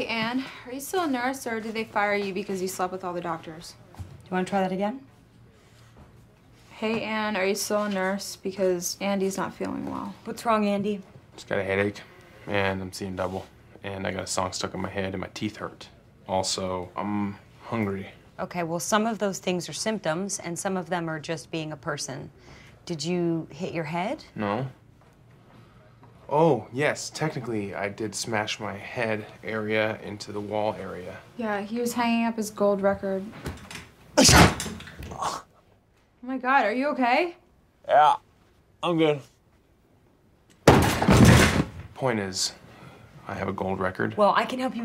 Hey, Anne, are you still a nurse, or did they fire you because you slept with all the doctors? Do you want to try that again? Hey, Anne, are you still a nurse? Because Andy's not feeling well. What's wrong, Andy? Just got a headache, and I'm seeing double. And I got a song stuck in my head, and my teeth hurt. Also, I'm hungry. Okay, well, some of those things are symptoms, and some of them are just being a person. Did you hit your head? No. Oh, yes, technically, I did smash my head area into the wall area. Yeah, he was hanging up his gold record. Oh my God, are you okay? Yeah, I'm good. Point is, I have a gold record. Well, I can help you